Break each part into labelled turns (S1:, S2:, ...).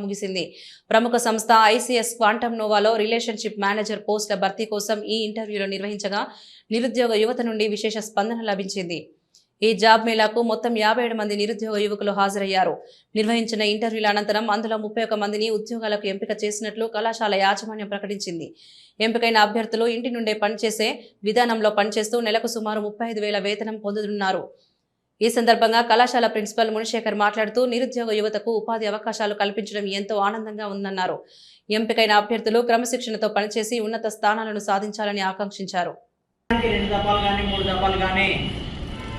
S1: ముగిసింది. ప్రముఖ సంస్థ ఐసీఎస్ క్వాంటమ్ నోవాలో రిలేషన్షిప్ మేనేజర్ పోస్టుల భర్తీ కోసం ఈ ఇంటర్వ్యూలు నిర్వహించగా నిరుద్యోగ యువత నుండి విశేష స్పందన లభించింది. ఈ జాబ్ మేళాకు మొత్తం 57 మంది నిరుద్యోగ యువకులు హాజరయ్యారు. నిర్వహించిన ఇంటర్వ్యూల అనంతరం అందులో 31 మందిని ఉద్యోగాలకు ఎంపిక చేసినట్లు కళాశాల యాజమాన్యం ప్రకటించింది. ఎంపికైన అభ్యర్థులు ఇంటి నుండే పనిచేసే విధానంలో పనిచేస్తూ నెలకు సుమారు 35,000 వేతనం పొందుతున్నారు. ఈ సందర్భంగా కళాశాల ప్రిన్సిపల్ మునిశేఖర్ మాట్లాడుతూ నిరుద్యోగ యువతకు ఉపాధి అవకాశాలు కల్పించడం ఎంతో ఆనందంగా ఉందన్నారు. ఎంపికైన అభ్యర్థులు క్రమశిక్షణతో పనిచేసి ఉన్నత స్థానాలను సాధించాలని ఆకాంక్షించారు.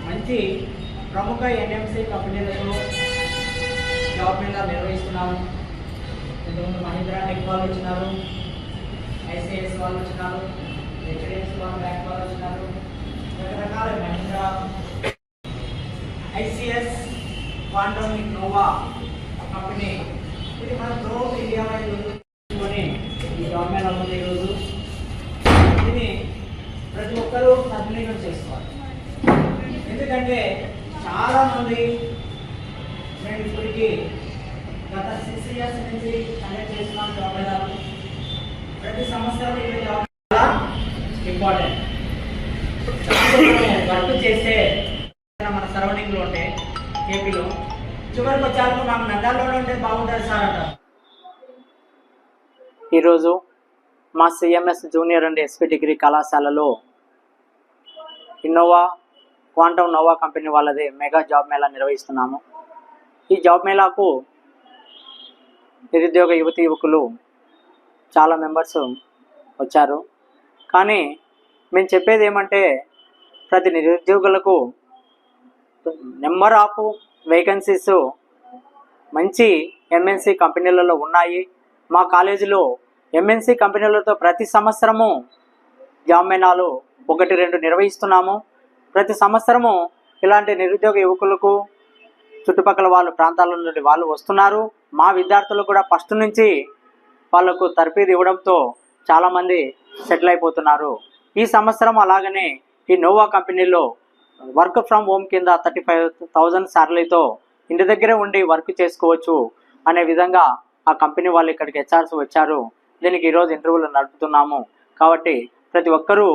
S2: మంచి ప్రముఖ ఎన్ఎంసీ కంపెనీలకు జాబ్ మీద నిర్వహిస్తున్నాము. ఇంతకుముందు మహీంద్రా టెక్ వాళ్ళు వచ్చినారు, ఐసిఐఎస్ వాళ్ళు వచ్చినారు, హెచ్డిఎఫ్సి వాళ్ళు బ్యాంక్ వాళ్ళు వచ్చినారు, రకరకాల Mahindra, ICS quantum nova company ఇది మన త్రూఅవుట్ ఇండియా వైజ్ని ఈ జాబ్ మీద ఉంది. ఈరోజు దీన్ని ప్రతి ఒక్కరూ సద్వినియోగం చేసుకోవాలి. ఎందుకంటే చాలామంది నేను ఇప్పటికీ గత 6 years నుంచి కండక్ట్ చేస్తున్నాను జాబ్ మేళాలు. ప్రతి సంవత్సరం ఈ జాబ్ చాలా ఇంపార్టెంట్. వర్క్ చేస్తే మన సరౌండింగ్లో ఉంటే ఏపీలో చివరికి వచ్చాక మాకు నంద్యాలలో ఉంటే బాగుంటుంది సార్ అంటారు. ఈరోజు మా CMS junior and SP degree కళాశాలలో ఇన్నోవా క్వాంటమ్ నోవా కంపెనీ వాళ్ళది మెగా జాబ్ మేళా నిర్వహిస్తున్నాము. ఈ జాబ్ మేళాకు నిరుద్యోగ యువకులు చాలా మెంబర్స్ వచ్చారు. కానీ మేము చెప్పేది ఏమంటే ప్రతి నిరుద్యోగులకు నెంబర్ ఆఫ్ వేకెన్సీస్ మంచి ఎంఎన్సీ కంపెనీలలో ఉన్నాయి. మా కాలేజీలో ఎంఎన్సీ కంపెనీలతో ప్రతి సంవత్సరము జాబ్ మేళాలు 1-2 నిర్వహిస్తున్నాము. ప్రతి సంవత్సరము ఇలాంటి నిరుద్యోగ యువకులకు చుట్టుపక్కల వాళ్ళ ప్రాంతాల నుండి వాళ్ళు వస్తున్నారు. మా విద్యార్థులు కూడా ఫస్ట్ నుంచి వాళ్లకు తర్ఫీదు ఇవ్వడంతో చాలామంది సెటిల్ అయిపోతున్నారు. ఈ సంవత్సరం అలాగనే ఈ నోవా కంపెనీలో వర్క్ ఫ్రమ్ హోమ్ కింద 35,000 శాలరీతో ఇంటి దగ్గరే ఉండి వర్క్ చేసుకోవచ్చు అనే విధంగా ఆ కంపెనీ వాళ్ళు ఇక్కడికి హెచ్ఆర్స్ వచ్చారు. దీనికి ఈరోజు ఇంటర్వ్యూలు నడుపుతున్నాము. కాబట్టి ప్రతి ఒక్కరూ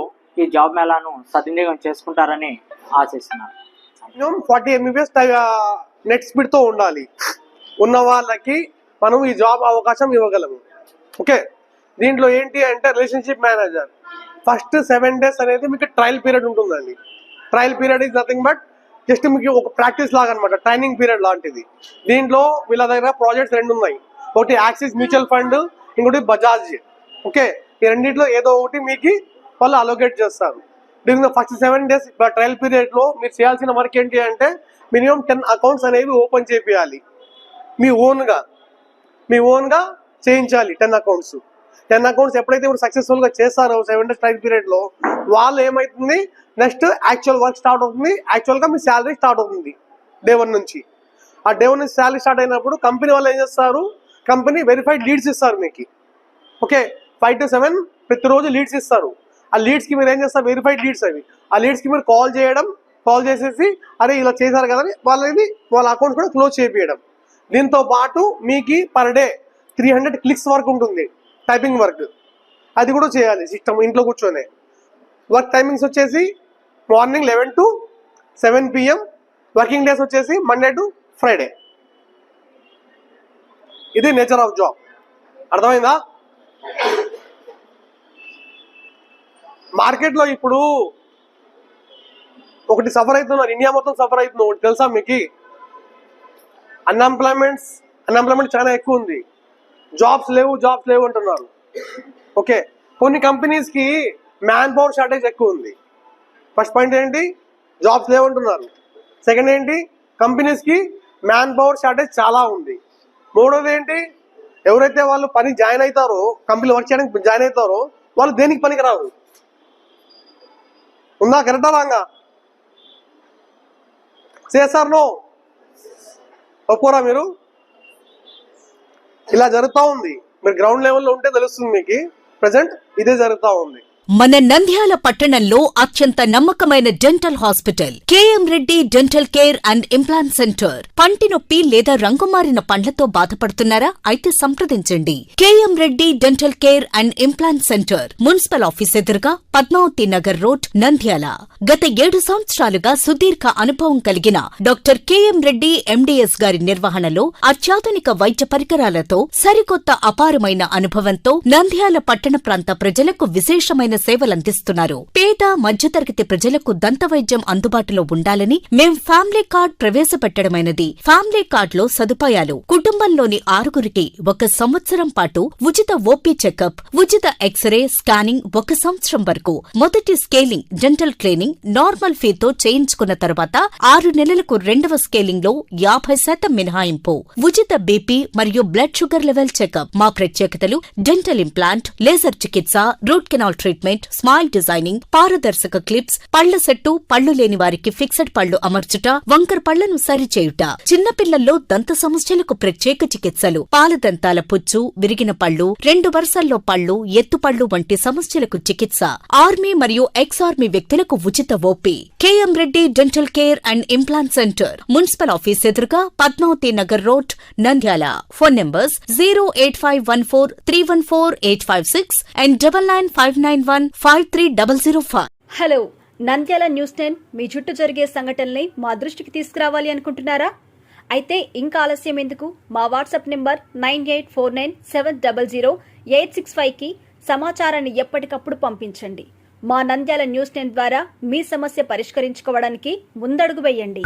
S2: ఈ జాబ్ మేళాను సద్వినియోగం చేసుకుంటారని ఆశిస్తున్నాను.
S3: 40 MBPS నెట్ స్పీడ్తో ఉండాలి. ఉన్న వాళ్ళకి మనం ఈ జాబ్ అవకాశం ఇవ్వగలము. ఓకే, దీంట్లో ఏంటి అంటే రిలేషన్షిప్ మేనేజర్ ఫస్ట్ 7 days అనేది మీకు ట్రయల్ పీరియడ్ ఉంటుందండి. Trial period is nothing but just మీకు ఒక ప్రాక్టీస్ లాగా అనమాట, ట్రైనింగ్ పీరియడ్ లాంటిది. దీంట్లో వీళ్ళ దగ్గర ప్రాజెక్ట్స్ 2 ఉన్నాయి. ఒకటి యాక్సిస్ మ్యూచువల్ ఫండ్, ఇంకోటి బజాజ్. ఓకే, ఈ రెండింటిలో ఏదో ఒకటి మీకు వాళ్ళు అలోకేట్ చేస్తారు. డ్యూరింగ్ ఫస్ట్ 7 days ట్రయల్ పీరియడ్లో మీరు చేయాల్సిన వర్క్ ఏంటి అంటే మినిమం 10 అకౌంట్స్ అనేవి ఓపెన్ చేయాలి. మీ ఓన్గా చేయించాలి 10 అకౌంట్స్. 10 అకౌంట్స్ ఎప్పుడైతే ఇప్పుడు సక్సెస్ఫుల్గా చేస్తారో 7 days ట్రయల్ పీరియడ్లో వాళ్ళు ఏమవుతుంది, నెక్స్ట్ యాక్చువల్ వర్క్ స్టార్ట్ అవుతుంది. యాక్చువల్గా మీ శాలరీ స్టార్ట్ అవుతుంది డే 1 నుంచి. ఆ డే 1 నుంచి శాలరీ స్టార్ట్ అయినప్పుడు కంపెనీ వాళ్ళు ఏం చేస్తారు, కంపెనీ వెరిఫైడ్ లీడ్స్ ఇస్తారు మీకు. ఓకే, 5 to 7 ప్రతిరోజు లీడ్స్ ఇస్తారు. ఆ లీడ్స్కి మీరు ఏం చేస్తారు, వెరిఫైడ్ లీడ్స్ అవి. ఆ లీడ్స్కి మీరు కాల్ చేసేసి అరే ఇలా చేశారు కదా వాళ్ళ అకౌంట్స్ కూడా క్లోజ్ చేయించడం. దీంతో పాటు మీకు పర్ డే 300 క్లిక్స్ వర్క్ ఉంటుంది, టైపింగ్ వర్క్. అది కూడా చేయాలి సిస్టమ్ ఇంట్లో కూర్చొని. వర్క్ టైమింగ్స్ వచ్చేసి morning 11 to 7 PM. Working days వచ్చేసి మండే టు ఫ్రైడే. ఇది నేచర్ ఆఫ్ జాబ్. అర్థమైందా? మార్కెట్లో ఇప్పుడు ఒకటి సఫర్ అవుతున్నారు, ఇండియా మొత్తం సఫర్ అవుతుంది. ఒకటి తెలుసా మీకు, అన్ఎంప్లాయ్మెంట్ చాలా ఎక్కువ ఉంది. జాబ్స్ లేవు అంటున్నారు. ఓకే, కొన్ని కంపెనీస్కి మ్యాన్ పవర్ షార్టేజ్ ఎక్కువ ఉంది. ఫస్ట్ పాయింట్ ఏంటి, జాబ్స్ లేవంటున్నారు. సెకండ్ ఏంటి, కంపెనీస్కి మ్యాన్ పవర్ షార్టేజ్ చాలా ఉంది. మూడోది ఏంటి, ఎవరైతే వాళ్ళు పని జాయిన్ అవుతారో, కంపెనీలో వర్క్ చేయడానికి జాయిన్ అవుతారో వాళ్ళు దేనికి పనికి రారు. ఉందా? కరెక్టా రాంగా? చేస్తారు నో ఒప్పుకోరా మీరు? ఇలా జరుగుతూ ఉంది. మీరు గ్రౌండ్ లెవెల్లో ఉంటే తెలుస్తుంది మీకు. ప్రజెంట్ ఇదే జరుగుతూ ఉంది.
S4: మన నంద్యాల పట్టణంలో అత్యంత నమ్మకమైన dental hospital KM Reddy dental care and implant centre. పంటి నొప్పి లేదా రంగుమారిన పండ్లతో బాధపడుతున్నారా? అయితే సంప్రదించండి. KM Reddy dental care and implant centre, municipal office ఎదురుగా, పద్మావతి నగర్ రోడ్, నంద్యాల. గత 7 సంవత్సరాలుగా సుదీర్ఘ అనుభవం కలిగిన డాక్టర్ కేఎం రెడ్డి ఎండిఎస్ గారి నిర్వహణలో అత్యాధునిక వైద్య పరికరాలతో సరికొత్త అపారమైన అనుభవంతో నంద్యాల పట్టణ ప్రాంత ప్రజలకు విశేషమైన సేవలందిస్తున్నారు. పేద మధ్యతరగతి ప్రజలకు దంతవైద్యం అందుబాటులో ఉండాలని మేం ఫ్యామిలీ కార్డ్ ప్రవేశపెట్టడమైనది. ఫ్యామిలీ కార్డ్ లో సదుపాయాలు: కుటుంబంలోని 6గురికి 1 సంవత్సరం పాటు ఉచిత ఓపీ చెకప్, ఉచిత ఎక్స్రే స్కానింగ్ 1 సంవత్సరం వరకు, మొదటి స్కేలింగ్ డెంటల్ క్లీనింగ్ నార్మల్ ఫీతో చేయించుకున్న తర్వాత 6 నెలలకు 2వ స్కేలింగ్ లో 50% మినహాయింపు, ఉచిత బీపీ మరియు బ్లడ్ షుగర్ లెవెల్ చెకప్. మా ప్రత్యేకతలు: డెంటల్ ఇంప్లాంట్, లేజర్ చికిత్స, root canal treatment, smile designing, పారదర్శక క్లిప్స్, పళ్ల సెట్టు, పళ్లు లేని వారికి ఫిక్స్డ్ పళ్లు అమర్చుట, వంకర పళ్లను సరిచేయుట, చిన్నపిల్లల్లో దంత సమస్యలకు ప్రత్యేక చికిత్సలు, పాలదంతాల పుచ్చు, విరిగిన పళ్లు, 2 వరుసల్లో పళ్లు, ఎత్తుపళ్లు వంటి సమస్యలకు చికిత్స, ఆర్మీ మరియు ఎక్స్ ఆర్మీ వ్యక్తులకు ఉచిత OP. KM Reddy dental care and implant centre, municipal office ఎదురుగా, Padmavati Nagar road, Nandyal. Phone numbers 08514314856 and 9959153005.
S5: Hello, Nandyal news 10 మీ చుట్టూ జరిగే సంఘటనల్ని మా దృష్టికి తీసుకురావాలి అనుకుంటున్నారా? అయితే ఇంకా ఆలస్యం ఎందుకు? మా వాట్సాప్ నెంబర్ 9849700865కి సమాచారాన్ని ఎప్పటికప్పుడు పంపించండి. మా నంద్యాల న్యూస్ 10 ద్వారా మీ సమస్య పరిష్కరించుకోవడానికి ముందడుగు వేయండి.